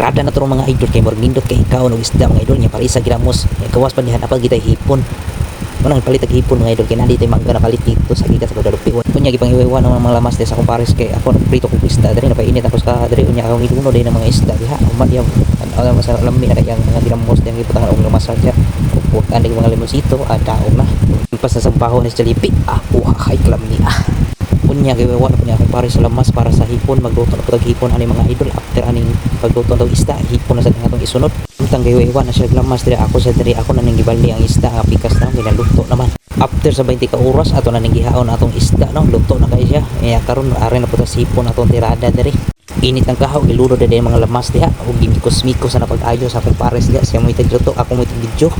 tirada na to mga idol kay murag nindot kay ikaw og isda mga idol nya parisa ginamos gawas pa dihan apal gitay hipon. Unang palit og hipon mga idol kay nandito mangga na palit dito sa gikas sa Guadalupe. Unya gipangiwan ng mga lamas sa akong pares kay ako prito kog isda diri na painit ako sa diri unya akong iduno din ng mga isda diha. Umat yaw ano sa lami na yang mga ginamos yang iputangan og lamas sa ug ani mga limonsito daog na. Pas sa sampaho ni Jalipi kay klami unya kay wala pa niya akong pares sa lamas para sa hipon magluto na putag hipon ani mga idol after aning pagluto daw isda hipon na sa atong isunod. Utang kay na siya lamas diri ako sa diri ako na ning gibaldi ang isda nga pikas na ginaluto naman. After sa 20 ka oras ato na ning gihaon atong isda no luto na kay siya. Karon ari na putas hipon atong tirada diri. Init ang kahaw iluno na mga lamas diha ug gimikos-mikos na pag-ayo sa akong pares diha siya mo itagluto ako mo itagidyo.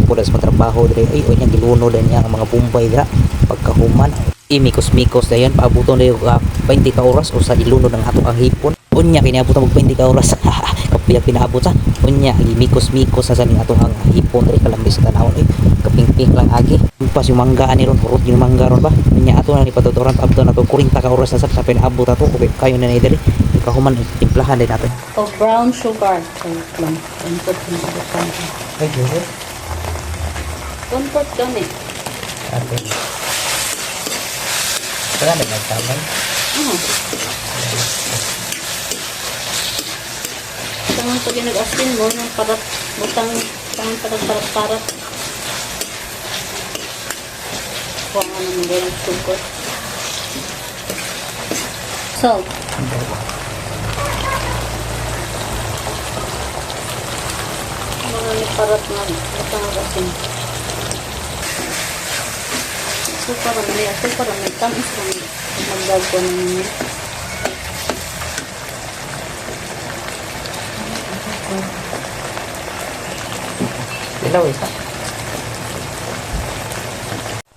Pudas mo trabaho diri ay unya giluno din niya ang mga bumbay diha pagkahuman imikos-mikos dayon paabuton dayo 20 ka oras o sa iluno ng ato ang hipon. Unya kinabutan og 20 ka oras kapila pinaabot sa unya gimikos-mikos sa saning ato ang hipon diri kalambi sa tanawon kaping-ping lang agi pas yung mangga ani ron hurot yung mangga ron ba unya ato na ni patuturan abto na to 40 ka oras na sa pinaabot ato okay kayo na diri ikahuman timplahan din natin o brown sugar lang input mo sa ay dili comfort gani ate kaya nagtamay tangan pag nag-asin mo ng parat butang tangan parat kuha nga naman din ang sugar salt mga ni parat na butang nag-asin super ang may tamis lang magdago ng ilaw isa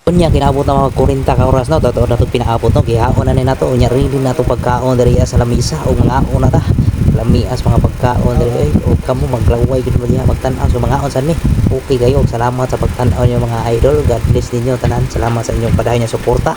unya kinaabot na mga 40 ka oras no totoo na to pinaabot no gihaon na ni nato unya ready na to pagkaon diri sa lamisa o mga una ta lamias mga pagkaon diri o kamo maglaway gid mo diha magtan-aw so mga on sad ni okay kayo salamat sa pagtan-aw niyo mga idol. God bless ninyo tanan, salamat sa inyong padayon nga suporta.